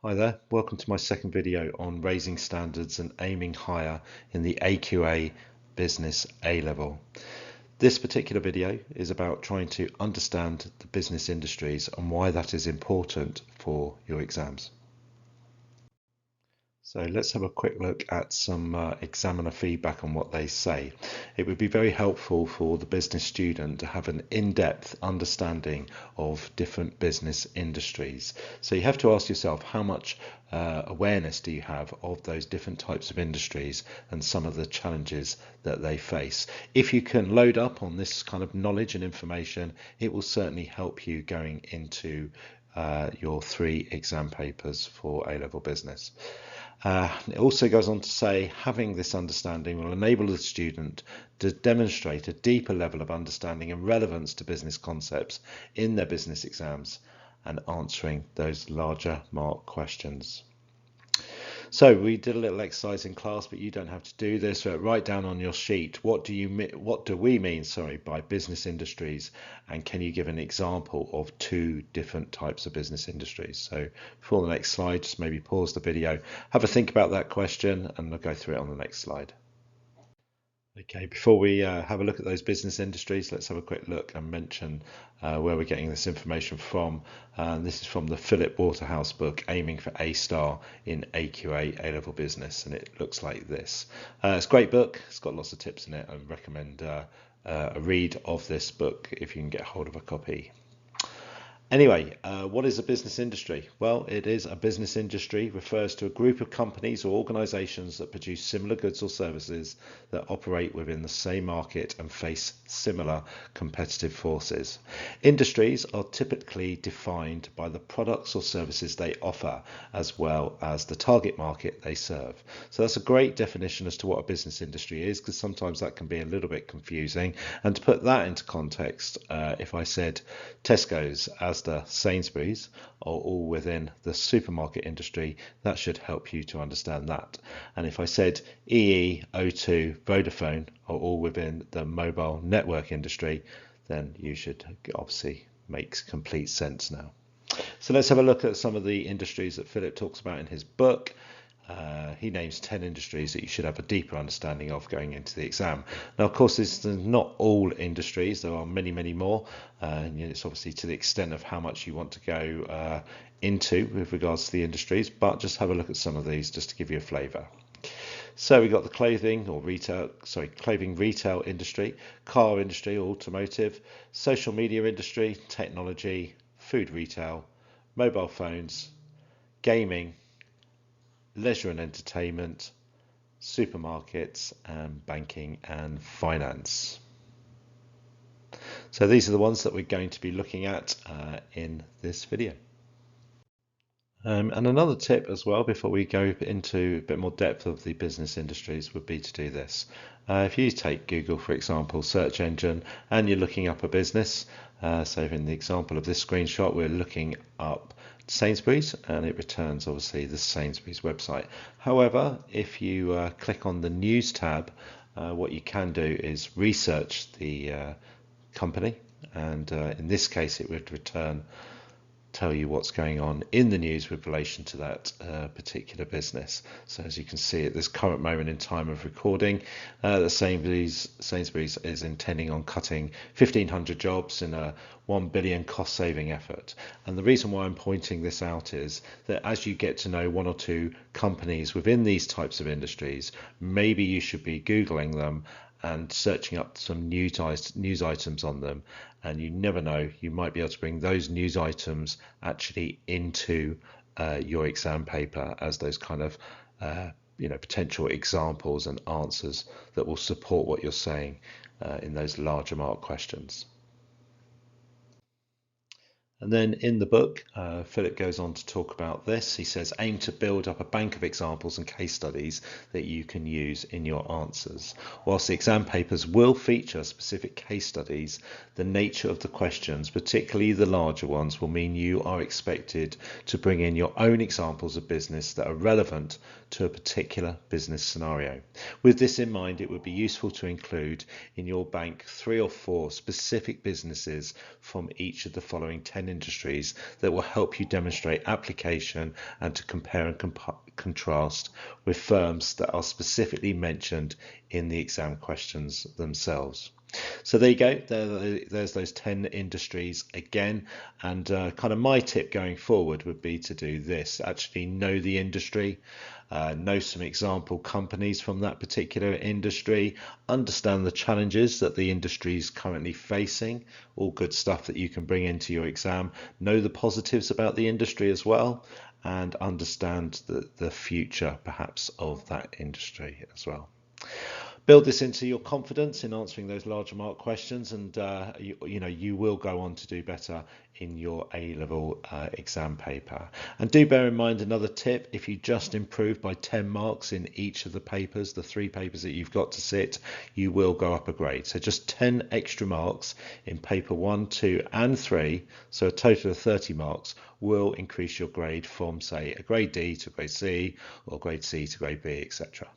Hi there, welcome to my second video on raising standards and aiming higher in the AQA Business A-Level. This particular video is about trying to understand the business industries and why that is important for your exams. So let's have a quick look at some examiner feedback on what they say. It would be very helpful for the business student to have an in-depth understanding of different business industries. So you have to ask yourself, how much awareness do you have of those different types of industries and some of the challenges that they face? If you can load up on this kind of knowledge and information, it will certainly help you going into your 3 exam papers for A-Level Business. It also goes on to say having this understanding will enable the student to demonstrate a deeper level of understanding and relevance to business concepts in their business exams and answering those larger mark questions. So we did a little exercise in class, but you don't have to do this. Write down on your sheet, what do we mean, by business industries, and can you give an example of 2 different types of business industries? So for the next slide, just maybe pause the video, have a think about that question, and I'll go through it on the next slide. Okay, before we have a look at those business industries, let's have a quick look and mention where we're getting this information from. This is from the Philip Waterhouse book, Aiming for A Star in AQA A-Level Business, and it looks like this. It's a great book, it's got lots of tips in it. I recommend a read of this book if you can get hold of a copy. Anyway, what is a business industry? Well, it is a business industry refers to a group of companies or organizations that produce similar goods or services that operate within the same market and face similar competitive forces. Industries are typically defined by the products or services they offer, as well as the target market they serve. So that's a great definition as to what a business industry is, because sometimes that can be a little bit confusing. And to put that into context, if I said Tesco's, Asda, Sainsbury's are all within the supermarket industry, that should help you to understand that. And if I said EE, O2, Vodafone are all within the mobile network industry, then you should obviously make complete sense now. So let's have a look at some of the industries that Philip talks about in his book. He names 10 industries that you should have a deeper understanding of going into the exam. Now, of course, this is not all industries. There are many, many more. And it's obviously to the extent of how much you want to go into with regards to the industries. But just have a look at some of these just to give you a flavour. So we got the clothing retail industry, car industry, automotive, social media industry, technology, food retail, mobile phones, gaming, leisure and entertainment, supermarkets, and banking and finance. So these are the ones that we're going to be looking at in this video. And another tip as well, before we go into a bit more depth of the business industries, would be to do this. If you take Google, for example, search engine, and you're looking up a business, so in the example of this screenshot, we're looking up Sainsbury's, and it returns obviously the Sainsbury's website. However, if you click on the news tab, what you can do is research the company, and in this case it would tell you what's going on in the news with relation to that particular business. So as you can see at this current moment in time of recording, the Sainsbury's is intending on cutting 1,500 jobs in a 1 billion cost saving effort. And the reason why I'm pointing this out is that as you get to know 1 or 2 companies within these types of industries, maybe you should be Googling them and searching up some news items on them, and you never know, you might be able to bring those news items actually into your exam paper as those kind of potential examples and answers that will support what you're saying in those larger mark questions. And then in the book, Philip goes on to talk about this. He says, aim to build up a bank of examples and case studies that you can use in your answers. Whilst the exam papers will feature specific case studies, the nature of the questions, particularly the larger ones, will mean you are expected to bring in your own examples of business that are relevant to a particular business scenario. With this in mind, it would be useful to include in your bank 3 or 4 specific businesses from each of the following 10 industries that will help you demonstrate application and to compare and contrast with firms that are specifically mentioned in the exam questions themselves. So there you go. There's those 10 industries again. And kind of my tip going forward would be to do this. Actually know the industry, know some example companies from that particular industry, understand the challenges that the industry is currently facing, all good stuff that you can bring into your exam, know the positives about the industry as well, and understand the future perhaps of that industry as well. Build this into your confidence in answering those larger mark questions, and you will go on to do better in your A-level exam paper. And do bear in mind another tip: if you just improve by 10 marks in each of the papers, the 3 papers that you've got to sit, you will go up a grade. So just 10 extra marks in paper 1, 2 and 3, so a total of 30 marks, will increase your grade from, say, a grade D to grade C, or grade C to grade B, etc.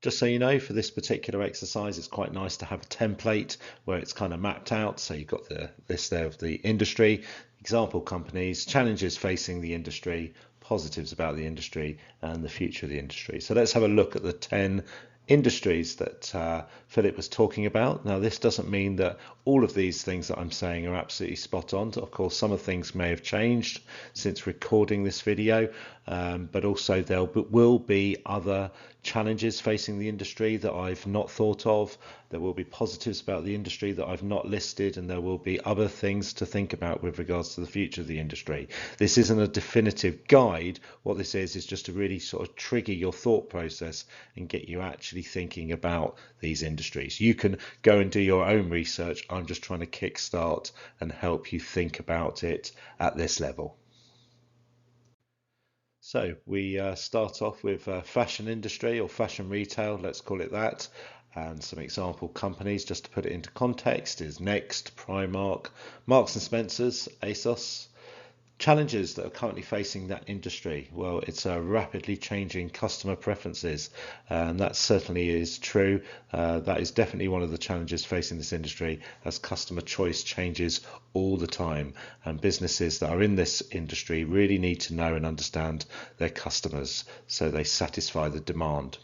Just so you know, for this particular exercise, it's quite nice to have a template where it's kind of mapped out. So you've got the list there of the industry, example companies, challenges facing the industry, positives about the industry, and the future of the industry. So let's have a look at the 10 industries that Philip was talking about. Now, this doesn't mean that all of these things that I'm saying are absolutely spot on. Of course, some of the things may have changed since recording this video, but also there will be other challenges facing the industry that I've not thought of. There will be positives about the industry that I've not listed, and there will be other things to think about with regards to the future of the industry. This isn't a definitive guide. What this is just to really sort of trigger your thought process and get you actually thinking about these industries. You can go and do your own research. I'm just trying to kickstart and help you think about it at this level. So we start off with fashion industry, or fashion retail, let's call it that. And some example companies, just to put it into context, is Next, Primark, Marks and Spencer's, ASOS. Challenges that are currently facing that industry. Well, it's a rapidly changing customer preferences, and that certainly is true. That is definitely one of the challenges facing this industry, as customer choice changes all the time, and businesses that are in this industry really need to know and understand their customers so they satisfy the demand.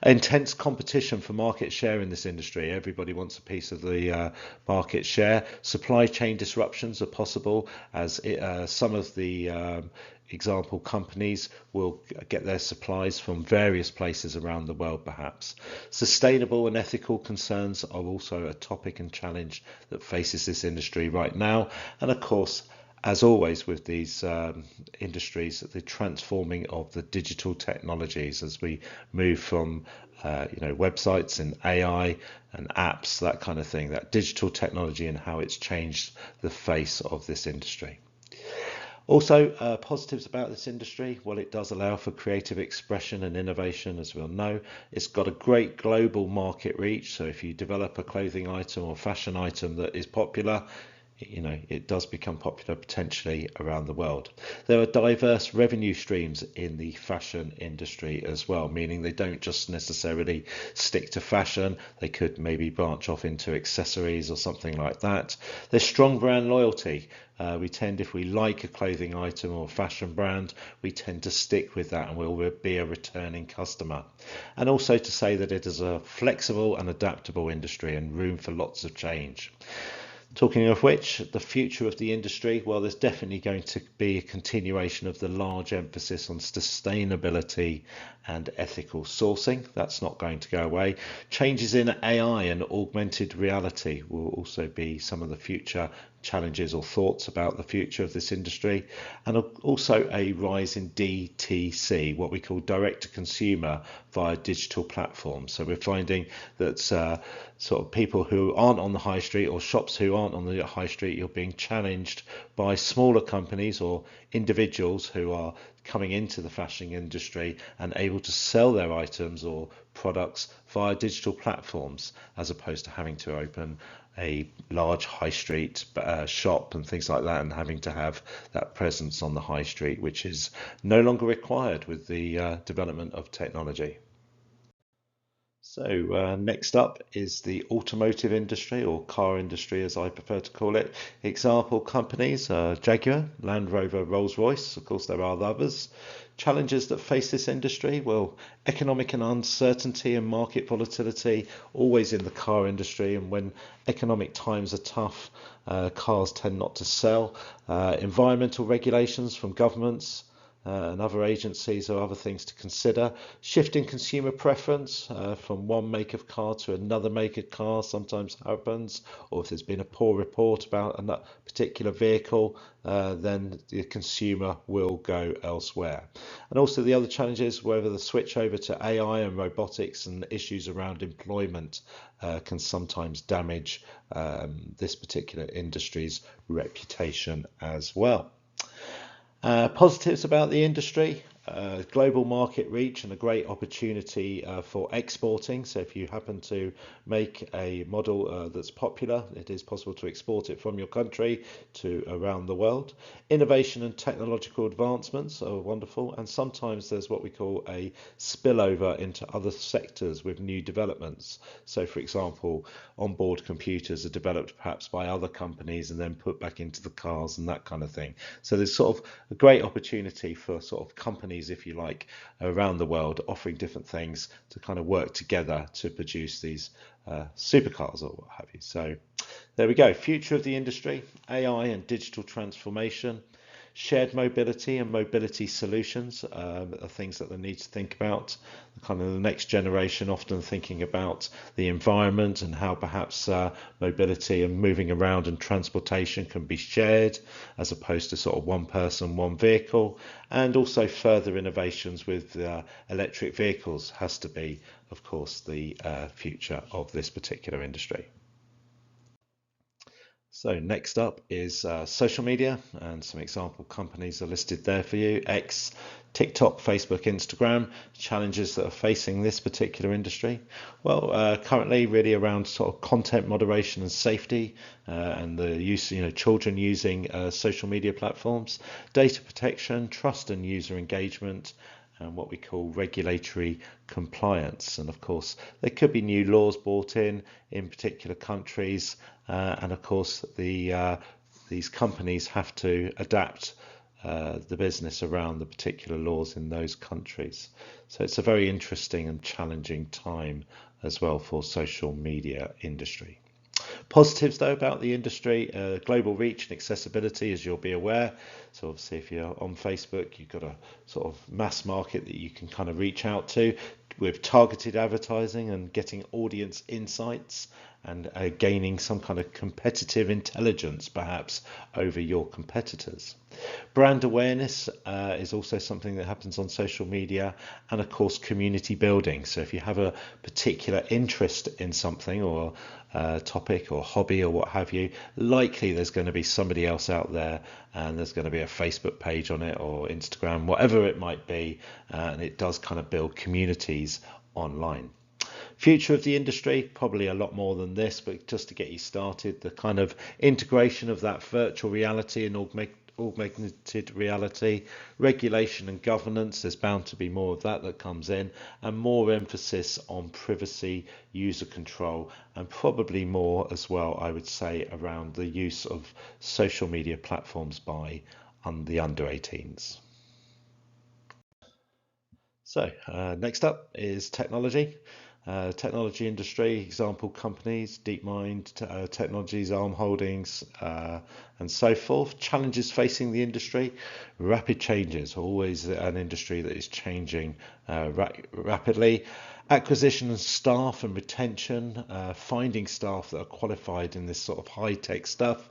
Intense competition for market share in this industry. Everybody wants a piece of the market share. Supply chain disruptions are possible, as some of the example companies will get their supplies from various places around the world perhaps. Sustainable and ethical concerns are also a topic and challenge that faces this industry right now. And of course, as always with these industries, the transforming of the digital technologies as we move from websites and AI and apps, that kind of thing, that digital technology and how it's changed the face of this industry. Also, positives about this industry: well, it does allow for creative expression and innovation, as we'll know. It's got a great global market reach, so if you develop a clothing item or fashion item that is popular, it does become popular potentially around the world. There are diverse revenue streams in the fashion industry as well, meaning they don't just necessarily stick to fashion. They could maybe branch off into accessories or something like that. There's strong brand loyalty. We tend, if we like a clothing item or a fashion brand, we tend to stick with that and we'll be a returning customer. And also to say that it is a flexible and adaptable industry and room for lots of change. Talking of which, the future of the industry, well, there's definitely going to be a continuation of the large emphasis on sustainability and ethical sourcing. That's not going to go away. Changes in AI and augmented reality will also be some of the future challenges or thoughts about the future of this industry, and also a rise in DTC, what we call direct to consumer via digital platforms. So we're finding that sort of people who aren't on the high street, or shops who aren't on the high street, you're being challenged by smaller companies or individuals who are coming into the fashion industry and able to sell their items or products via digital platforms, as opposed to having to open a large high street shop and things like that, and having to have that presence on the high street, which is no longer required with the development of technology. Next up is the automotive industry, or car industry as I prefer to call it. Example companies Jaguar, Land Rover, Rolls-Royce. Of course, there are others. Challenges that face this industry, well, economic and uncertainty and market volatility, always in the car industry. And when economic times are tough, cars tend not to sell. Environmental regulations from governments and other agencies or other things to consider. Shifting consumer preference from one make of car to another make of car sometimes happens, or if there's been a poor report about a particular vehicle, then the consumer will go elsewhere. And also the other challenge is whether the switch over to AI and robotics and issues around employment can sometimes damage this particular industry's reputation as well. Positives about the industry, global market reach and a great opportunity for exporting. So if you happen to make a model that's popular, it is possible to export it from your country to around the world. Innovation and technological advancements are wonderful, and sometimes there's what we call a spillover into other sectors with new developments. So for example, onboard computers are developed perhaps by other companies and then put back into the cars and that kind of thing. So there's sort of a great opportunity for sort of companies, if you like, around the world offering different things to kind of work together to produce these supercars or what have you. So there we go. Future of the industry, AI and digital transformation. Shared mobility and mobility solutions are things that they need to think about. Kind of the next generation often thinking about the environment and how perhaps mobility and moving around and transportation can be shared as opposed to sort of one person, one vehicle. And also further innovations with electric vehicles has to be, of course, the future of this particular industry. So next up is social media, and some example companies are listed there for you. X, TikTok, Facebook, Instagram. Challenges that are facing this particular industry. Well, currently really around sort of content moderation and safety, and the use, children using social media platforms, data protection, trust and user engagement, and what we call regulatory compliance. And of course, there could be new laws brought in particular countries, and of course these companies have to adapt the business around the particular laws in those countries. So it's a very interesting and challenging time as well for social media industry. Positives though about the industry, global reach and accessibility, as you'll be aware. So obviously if you're on Facebook, you've got a sort of mass market that you can kind of reach out to with targeted advertising and getting audience insights and gaining some kind of competitive intelligence perhaps over your competitors. Brand awareness is also something that happens on social media, and of course community building. So if you have a particular interest in something or topic or hobby or what have you, likely there's going to be somebody else out there, and there's going to be a Facebook page on it or Instagram, whatever it might be, and it does kind of build communities online. Future of the industry, probably a lot more than this, but just to get you started, the kind of integration of that virtual reality and augmented reality, regulation and governance, there's bound to be more of that comes in, and more emphasis on privacy, user control, and probably more as well, I would say, around the use of social media platforms by the under 18s. So next up is technology. Technology industry, example companies, DeepMind, Technologies, Arm Holdings, and so forth. Challenges facing the industry, rapid changes, always an industry that is changing rapidly. Acquisition of staff and retention, finding staff that are qualified in this sort of high-tech stuff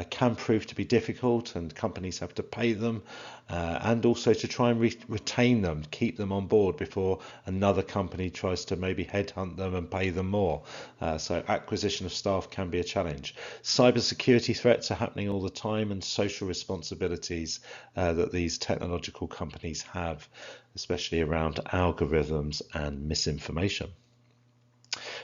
can prove to be difficult, and companies have to pay them, and also to try and retain them, keep them on board before another company tries to maybe headhunt them and pay them more. So acquisition of staff can be a challenge. Cybersecurity threats are happening all the time, and social responsibilities that these technological companies have, especially around algorithms and misinformation.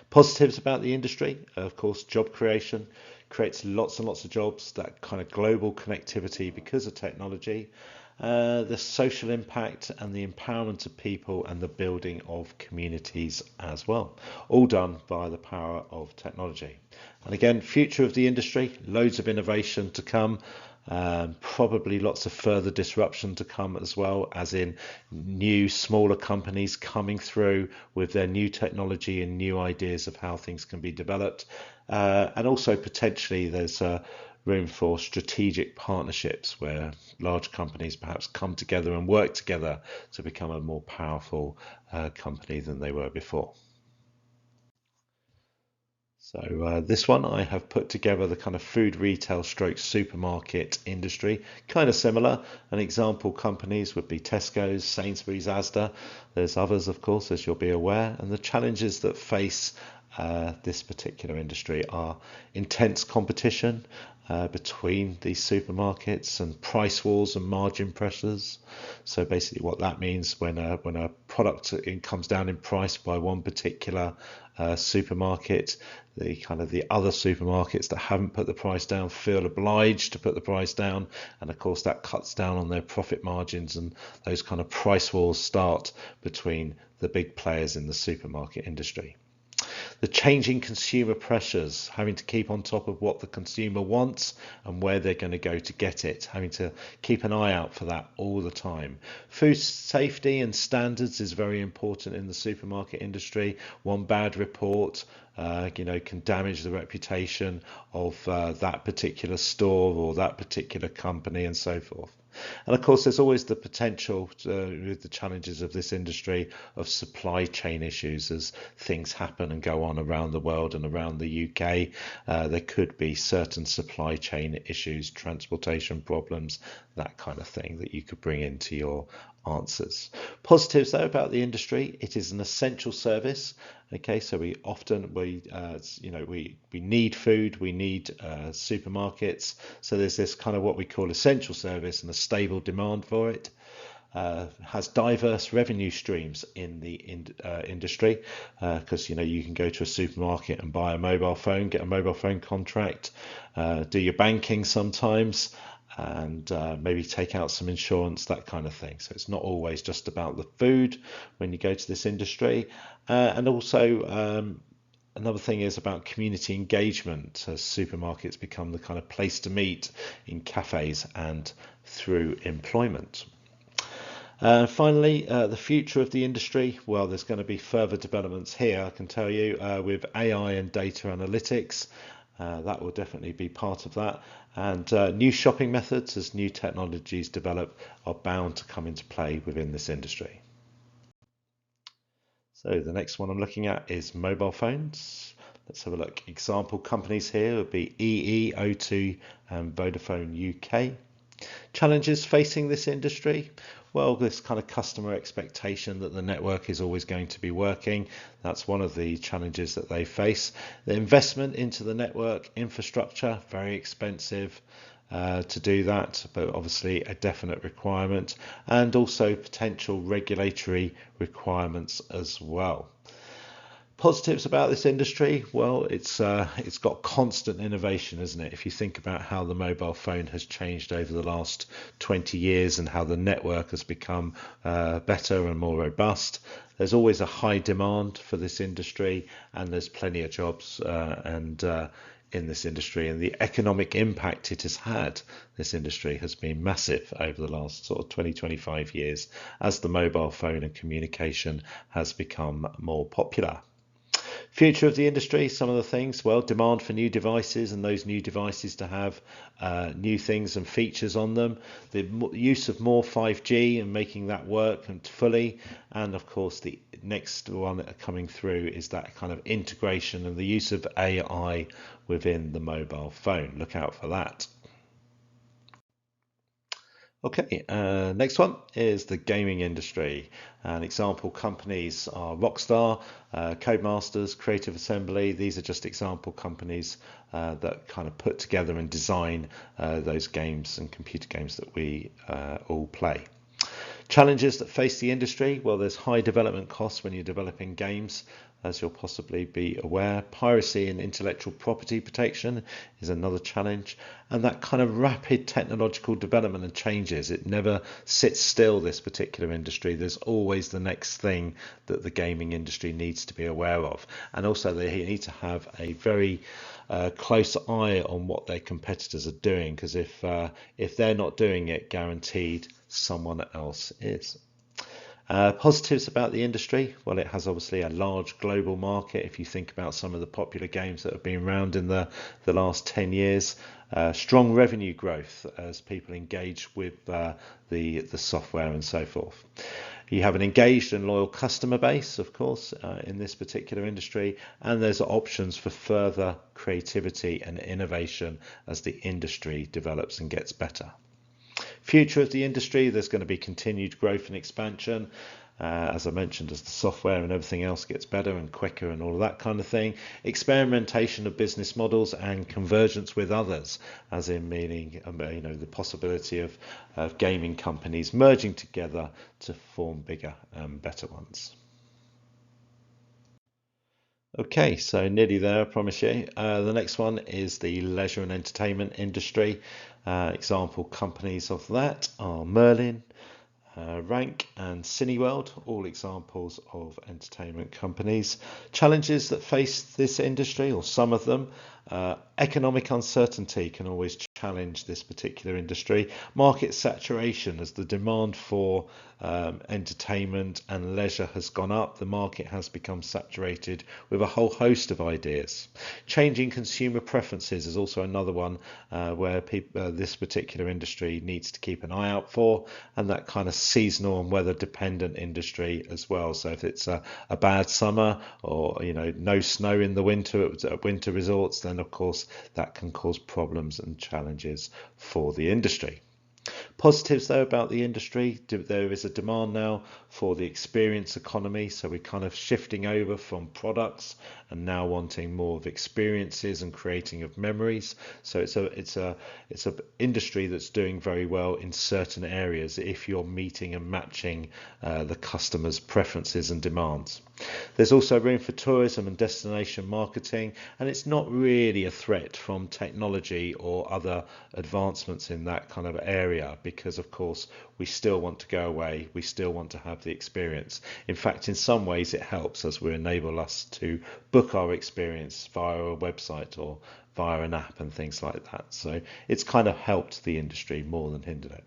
Positives about the industry, of course, job creation, creates lots and lots of jobs, that kind of global connectivity because of technology, the social impact and the empowerment of people and the building of communities as well, all done by the power of technology. And again, future of the industry, loads of innovation to come. Probably lots of further disruption to come as well, as in new smaller companies coming through with their new technology and new ideas of how things can be developed, and also potentially there's room for strategic partnerships where large companies perhaps come together and work together to become a more powerful company than they were before. So this one I have put together the kind of food retail stroke supermarket industry, kind of similar. An example companies would be Tesco's, Sainsbury's, Asda. There's others, of course, as you'll be aware. And the challenges that face this particular industry are intense competition between these supermarkets and price wars and margin pressures. So basically what that means when a product comes down in price by one particular supermarket, the other supermarkets that haven't put the price down feel obliged to put the price down, and of course that cuts down on their profit margins, and those kind of price wars start between the big players in the supermarket industry. The changing consumer pressures, having to keep on top of what the consumer wants and where they're going to go to get it, having to keep an eye out for that all the time. Food safety and standards is very important in the supermarket industry. One bad report can damage the reputation of that particular store or that particular company and so forth. And of course, there's always the potential with the challenges of this industry of supply chain issues as things happen and go on around the world and around the UK. There could be certain supply chain issues, transportation problems, that kind of thing that you could bring into your answers. Positives though about the industry: it is an essential service. Okay, so we need food, we need supermarkets. So there's this kind of what we call essential service and a stable demand for it. Has diverse revenue streams in the industry, because you can go to a supermarket and buy a mobile phone, get a mobile phone contract, do your banking sometimes, and maybe take out some insurance, that kind of thing. So it's not always just about the food when you go to this industry. And also another thing is about community engagement, as supermarkets become the kind of place to meet in cafes and through employment. Finally, the future of the industry. Well, there's going to be further developments here, I can tell you, with AI and data analytics. That will definitely be part of that. And new shopping methods, as new technologies develop, are bound to come into play within this industry. So the next one I'm looking at is mobile phones. Let's have a look. Example companies here would be EE, O2 and Vodafone UK. Challenges facing this industry: well, this kind of customer expectation that the network is always going to be working. That's one of the challenges that they face. The investment into the network infrastructure, very expensive to do that, but obviously a definite requirement, and also potential regulatory requirements as well. Positives about this industry: well, it's got constant innovation, isn't it? If you think about how the mobile phone has changed over the last 20 years and how the network has become better and more robust, there's always a high demand for this industry, and there's plenty of jobs in this industry, and the economic impact it has had, this industry, has been massive over the last sort of 20-25 years as the mobile phone and communication has become more popular. Future of the industry, some of the things: well, demand for new devices, and those new devices to have new things and features on them, the use of more 5G and making that work and fully, and of course the next one coming through is that kind of integration and the use of AI within the mobile phone. Look out for that. Okay, next one is the gaming industry. And example companies are Rockstar, Codemasters, Creative Assembly. These are just example companies that kind of put together and design those games and computer games that we all play. Challenges that face the industry: well, there's high development costs when you're developing games. as you'll possibly be aware. Piracy and intellectual property protection is another challenge. And that kind of rapid technological development and changes, it never sits still, this particular industry. There's always the next thing that the gaming industry needs to be aware of. And also they need to have a very close eye on what their competitors are doing, because if they're not doing it, guaranteed someone else is. Positives about the industry, well, it has obviously a large global market. If you think about some of the popular games that have been around in the last 10 years, strong revenue growth as people engage with the software and so forth. You have an engaged and loyal customer base, of course, in this particular industry, and there's options for further creativity and innovation as the industry develops and gets better. Future of the industry, there's going to be continued growth and expansion. As I mentioned, as the software and everything else gets better and quicker and all of that kind of thing. Experimentation of business models and convergence with others, as in meaning, the possibility of gaming companies merging together to form bigger and better ones. Okay, so nearly there, I promise you. The next one is the leisure and entertainment industry. Example companies of that are Merlin, Rank and Cineworld, all examples of entertainment companies. Challenges that face this industry, or some of them. Economic uncertainty can always challenge this particular industry. Market saturation, as the demand for entertainment and leisure has gone up, the market has become saturated with a whole host of ideas. Changing consumer preferences is also another one where this particular industry needs to keep an eye out for, and that kind of seasonal and weather dependent industry as well. So if it's a bad summer, or no snow in the winter at winter resorts, then of course that can cause problems and challenges for the industry. Positives though about the industry, there is a demand now for the experience economy, so we're kind of shifting over from products and now wanting more of experiences and creating of memories. So it's a industry that's doing very well in certain areas if you're meeting and matching the customer's preferences and demands. There's also room for tourism and destination marketing, and it's not really a threat from technology or other advancements in that kind of area, because of course we still want to go away, we still want to have the experience. In fact, in some ways it helps, as we enable us to book our experience via a website or via an app and things like that. So it's kind of helped the industry more than hindered it.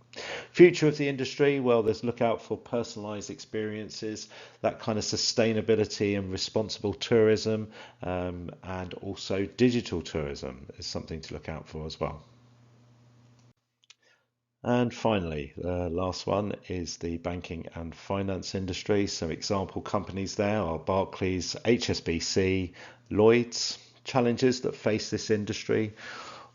Future of the industry, well, there's look out for personalized experiences, that kind of sustainability and responsible tourism, and also digital tourism is something to look out for as well. And finally, the last one is the banking and finance industry. So example companies there are Barclays, HSBC, Lloyds. Challenges that face this industry: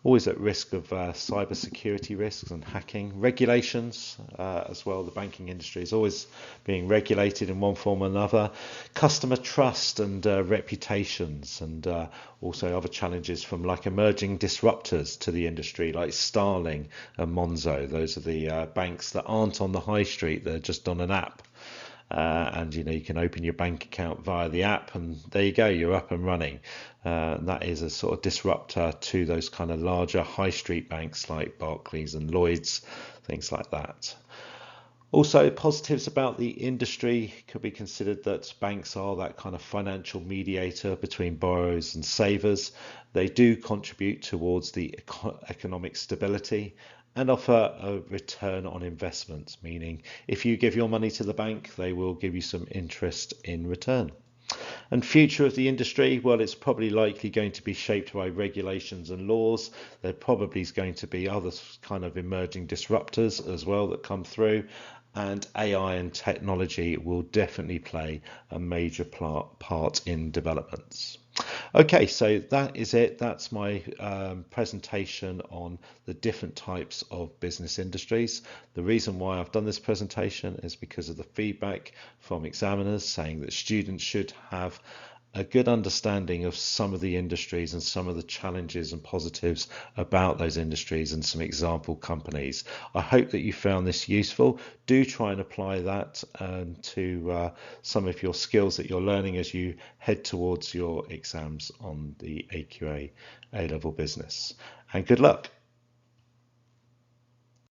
always at risk of cyber security risks and hacking. Regulations as well. The banking industry is always being regulated in one form or another. Customer trust and reputations, and also other challenges from like emerging disruptors to the industry, like Starling and Monzo. Those are the banks that aren't on the high street, they're just on an app. And you can open your bank account via the app, and there you go, you're up and running. And that is a sort of disruptor to those kind of larger high street banks like Barclays and Lloyds, things like that. Also, positives about the industry could be considered that banks are that kind of financial mediator between borrowers and savers. They do contribute towards the economic stability and offer a return on investment, meaning if you give your money to the bank, they will give you some interest in return. And future of the industry, well, it's probably likely going to be shaped by regulations and laws. There probably is going to be other kind of emerging disruptors as well that come through, and AI and technology will definitely play a major part in developments. Okay, so that is it. That's my presentation on the different types of business industries. The reason why I've done this presentation is because of the feedback from examiners saying that students should have a good understanding of some of the industries and some of the challenges and positives about those industries and some example companies. I hope that you found this useful. Do try and apply that to some of your skills that you're learning as you head towards your exams on the AQA A-Level Business. And good luck.